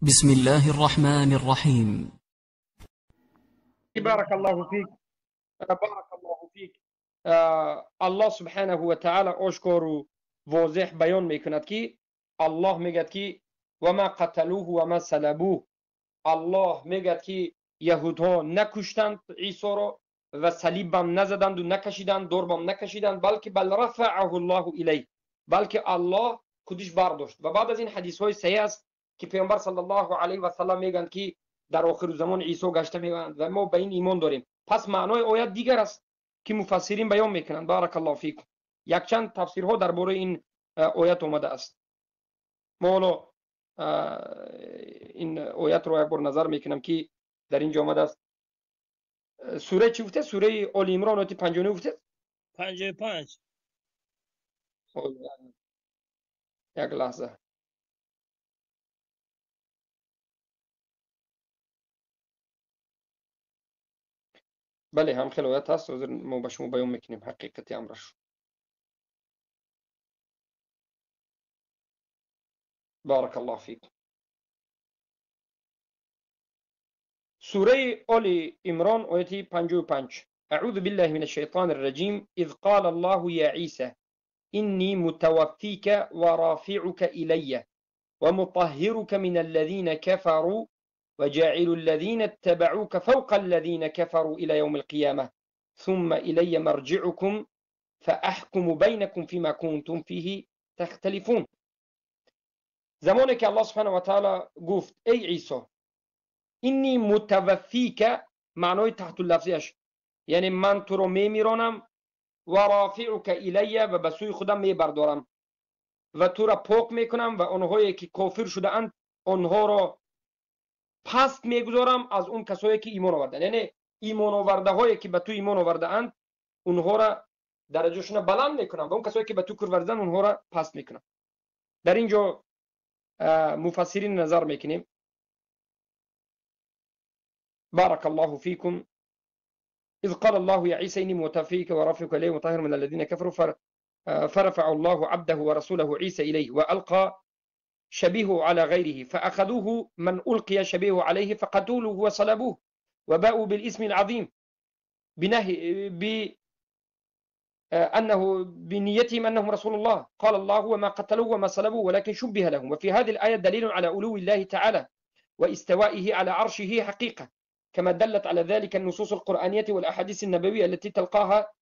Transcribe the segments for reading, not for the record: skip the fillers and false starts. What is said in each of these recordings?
بسم الله الرحمن الرحیم. بارك الله فيك. بارك الله فيك. الله سبحانه و تعالی آشکار و واضح بیان میکند که الله میگد که و ما قتلوه و ما صلبوه. الله میگد که یهودها نکشتند عیسی را و صلیب هم نزدند و نکشیدند، ضرب هم نکشیدند، بلکه بل رفعه الله الیه، بلکه الله خودش برداشت. و بعد از این حدیث های صحیح است که پیامبر صلی الله علیه و سلم میگن که در آخر زمان عیسی گشته میگن و ما به این ایمان داریم. پس معنای آیت دیگر است که مفسرین بیان میکنند. بارک الله فیکم. یک چند تفسیرها درباره این آیت اومده است. ما این آیت رو یک بار نظر میکنم که در اینجا آمده است. سوره چی گفته؟ سوره آل عمران آیت 59 گفته؟ 55. یک لحظه. بله هم خیلی آیت هست، ما به شما بیان میکنیم حقیقت امرش. بارك الله فيكم. سورة آل عمران آية 55. أعوذ بالله من الشيطان الرجيم. إذ قال الله يا عيسى إني متوفيك ورافعك إلي ومطهرك من الذين كفروا وجاعل الذين اتبعوك فوق الذين كفروا إلى يوم القيامة ثم إلي مرجعكم فأحكم بينكم فيما كنتم فيه تختلفون. زمانی که الله سبحانه و تعالی گفت ای عیسی اینی متوفیک، معنای تحت اللفظیش یعنی من تو رو میمیرانم، و رافعک الیه و به سوی خودم میبردارم و تو را پاک میکنم و آنهایی که کافر شده اند آنها را پست میگذارم از اون کسایی که ایمان آوردن. یعنی ایمان آورده هایی که به تو ایمان آورده اند اونها را درجهشون بلند میکنم و اون کسایی که به تو کفر ورزیدن اونها را پست میکنم. در اینجا مفسرین نظر میکنیم. بارك الله فيكم. إذ قال الله يا عيسى إني متوفيك ورافعك إليه ومطهر من الذين كفروا فرفع الله عبده ورسوله عيسى إليه وألقى شبيهه على غيره فأخذوه من ألقي شبيهه عليه فقتلوه وصلبوه وباءوا بالاسم العظيم أنه بنيتهم أنهم رسول الله. قال الله وما قتلوه وما صلبوه ولكن شبه لهم. وفي هذه الآية دليل على علو الله تعالى واستوائه على عرشه حقيقة، كما دلت على ذلك النصوص القرآنية والأحاديث النبوية التي تلقاها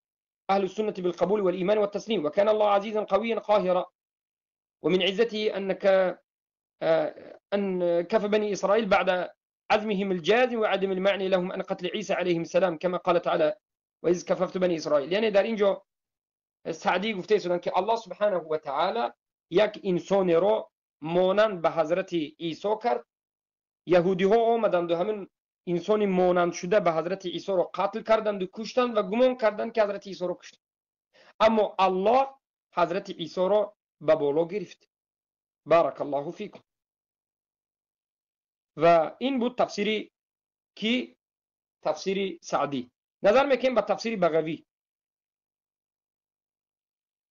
أهل السنة بالقبول والإيمان والتسليم. وكان الله عزيزا قويا قاهرا، ومن عزته أن كف بني إسرائيل بعد عزمهم الجازم وعدم المعني لهم أن قتل عيسى عليه السلام كما قال تعالى وإذ كففت بني إسرائيل. يعني در اینجا سعدی گفته شدن که الله سبحانه و تعالی یک انسان را مانند به حضرت عیسی کرد. یهودی ها آمدند و همین انسان مانند شده به حضرت عیسی را قتل کردند و کشتند و گمان کردند که حضرت عیسی را کشتند، اما الله حضرت عیسی را به بالا گرفت. بارک الله فیکم. و این بود تفسیری کی؟ تفسیر سعدی. نظر میکنیم به تفسیر بغوی.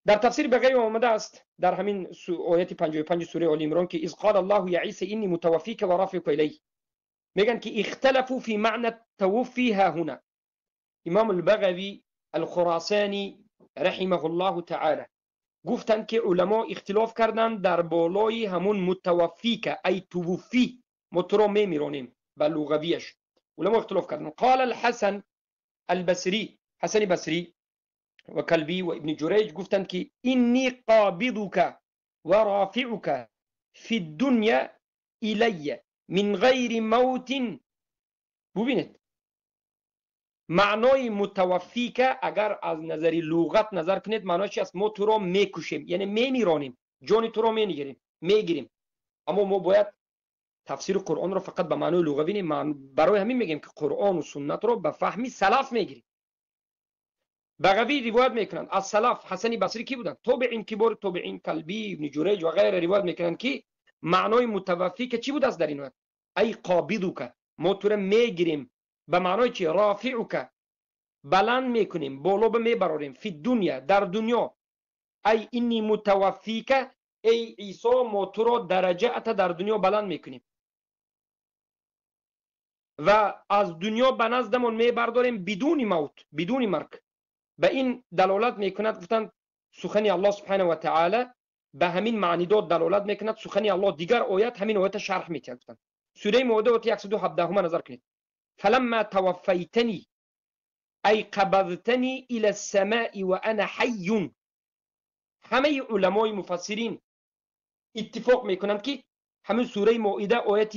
در تفسیر بغوی آمده است در همین آیت 55 سوره آل عمران که اذ قال الله یا عیسی اینی متوفیک و رافعک الیه، میگن که اختلفوا فی معنی التوفی ها هنا. امام البغوی الخراسانی رحمه الله تعالی گفتند که علما اختلاف کردند در بالای همون متوفیک ای توفی، ما تو را میمیرانیم به لغویش. علما اختلاف کردند. قال الحسن البصری، حسن بصری و کلبی و ابن جریج گفتند که اینی قابضک و رافعک فی الدنیا الی من غیر موت. ببینید معنای متوفی که اگر از نظری لغت نظر کنید معنای چی است؟ ما تو را میکشیم، یعنی میمیرانیم، جان تو را میگیریم. اما ما باید تفسیر قرآن را فقط به معنای لغوی نیم. برای همین میگیم که قرآن و سنت را به فهمی سلف میگیریم. بغوی روایت میکنند از سلف حسن بصری کی بودند؟ تابعین کبار تابعین، کلبی، ابن جریج و غیره روایت میکنند که معنای متوفی که چی بود است در این آیت؟ ای قابضک، ما تو را میگیریم. به معنای چی؟ رافعک، بلند میکنیم، بالا به میبراریم. فی دنیا، در دنیا. ای اینی متوفیک، ای عیسی ما تو را درجه در دنیا بلند میکنیم. و از دنیا به نزدمون میبرداریم بدون موت، بدون مرگ. به این دلالت میکند گفتن سخن الله سبحانه و تعالی به همین معنی داد دلالت میکند. سخن الله دیگر آیت همین آیت شرح میتونه. گفتن سوره مائده آیه 117 نظر کنید. فلما توفیتنی ای قبضتنی الى السماء و انا حی. همه علمای مفسرین اتفاق میکنند که همین سوره مائده آیه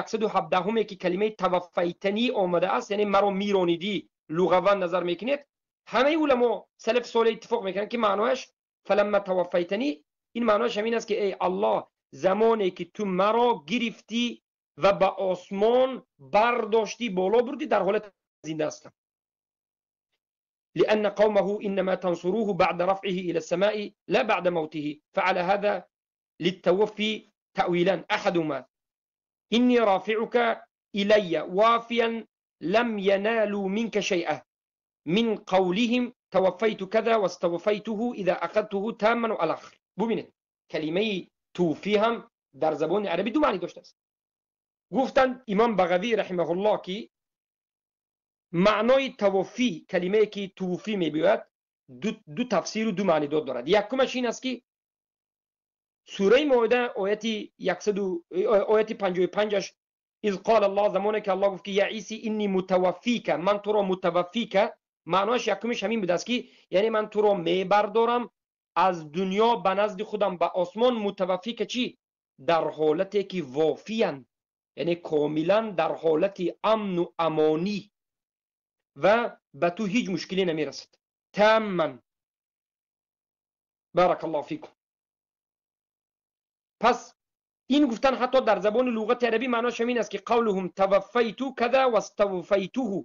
117 که کلمه توفیتنی آمده است، یعنی مرا میرانیدی، لغوی نظر میکنید. همه علما سلف صالح اتفاق میکنند که معناش فلما توفیتنی، این معناش همین است که ای الله زمانی که تو مرا گرفتی و به آسمان برداشتی، بالا بردی، در حالت زنده هستم. لأن قومه إنما تنصروه بعد رفعه إلى السماء لا بعد موته. فعلى هذا للتوفي تأويلان، أحدهما إني رافعك إلي وافيا لم ينالوا منك شيئا، من قولهم توفيت كذا واستوفيته إذا أخذته تاما والآخر. ببینید کلمه توفی هم در زبان عربی دو معنی داشته است. گفتند امام بغوی رحمه الله که معنای توفی، کلمه که توفی میگوید، دو تفسیر و دو معنی دارد. یکمش این است که سوره مائده آیت 55 اذ قال الله، زمانی که الله گفت که یا عیسی انی متوفیک، من تو را متوفیک، معناش یکمش همین بود است که یعنی من تو را میبردارم از دنیا به نزد خودم به آسمان. متوفیک چی؟ در حالتی که وافیان، یعنی کاملا در حالت امن و امانی و به تو هیچ مشکلی نمیرسد. تماما. بارک الله فیکم. پس این گفتن حتی در زبان لغت عربی معناش همین است که قولهم توفیتو کذا و استوفیتوه،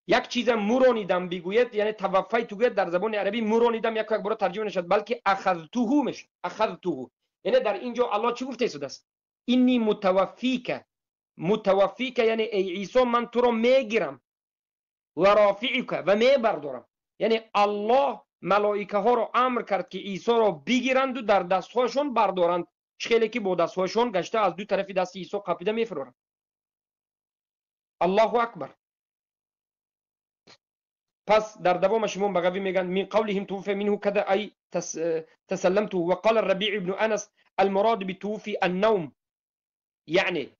یک چیز مرانیدم بگوید، یعنی توفیتو گوید در زبان عربی مرانیدم یک بار ترجمه نشد، بلکه اخذتوه میشه. اخذتوه یعنی در اینجا الله چی گفته است؟ اینی متوفیک. متوفیک یعنی ای عیسی من تو را میگیرم و رافعک و میبردارم. یعنی الله ملائکه ها را امر کرد که عیسی را بگیرند و در دستهایشان بردارند. خیلی که با دستهایشان گشته از دو طرف دست عیسی قاپیده میفرورند. الله اکبر. پس در دوامش امام بغوی میگن من قولهم توفی منه کذا ای تسلمته. وقال الربيع بن انس المراد بتوفی النوم. یعنی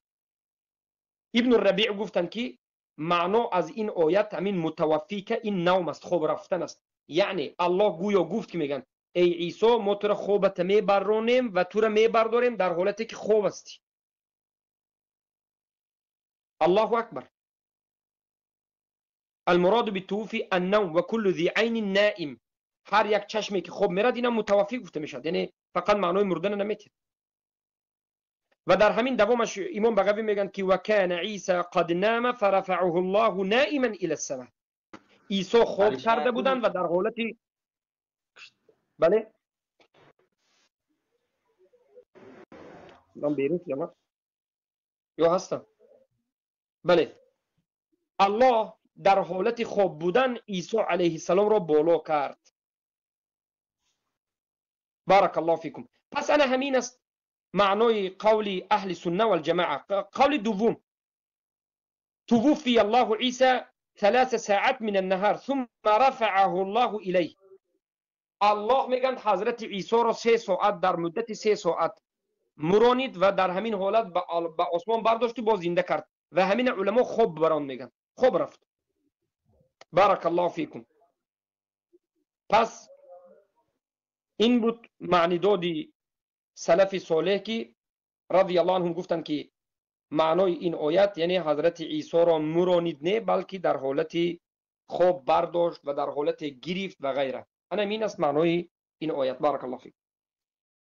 ابن الربيع گفتن که معنا از این آیت همین متوفی که این نوم است، خواب رفتن است. یعنی الله گویا گفت که میگن ای عیسی ما تو را خوابت میبرانیم و تو را میبرداریم در حالتی که خواب استی. الله اکبر. المراد بالتوفی النوم و کل ذی عین نائم. هر یک چشمی که خواب میرد اینا متوفی گفته میشد، یعنی فقط معنای مردن نمیتید. و در همین دوامش امام بغوی میگن که وکان عیسی قد نام فرفعه الله نائما الى السماء. عیسی خواب کرده بودن و در حالتی بله من بیرون شدم یا هستم. بله الله در حالت خواب بودن عیسی علیه السلام را بالا کرد. بارک الله فیکم. پس انا همین است معنای قول اهل سنه و الجماعه. قول دوم توفی الله عیسی 3 ساعات من النهار ثم رفعه الله الیه. الله میگن حضرت عیسی را 3 ساعت در مدت 3 ساعت مرانید و در همین حالت به آسمان برداشت و باز زنده کرد. و همین علما خواب بران میگن، خواب رفت. بارک الله فیکم. پس این بود معنی دادی سلف صالح که رضی الله عنهم گفتن که معنای این آیت یعنی حضرت عیسی را مرانید نه، بلکه در حالت خواب برداشت و در حالت گرفت و غیره. انا این است معنای این آیت. بارک الله فیکم.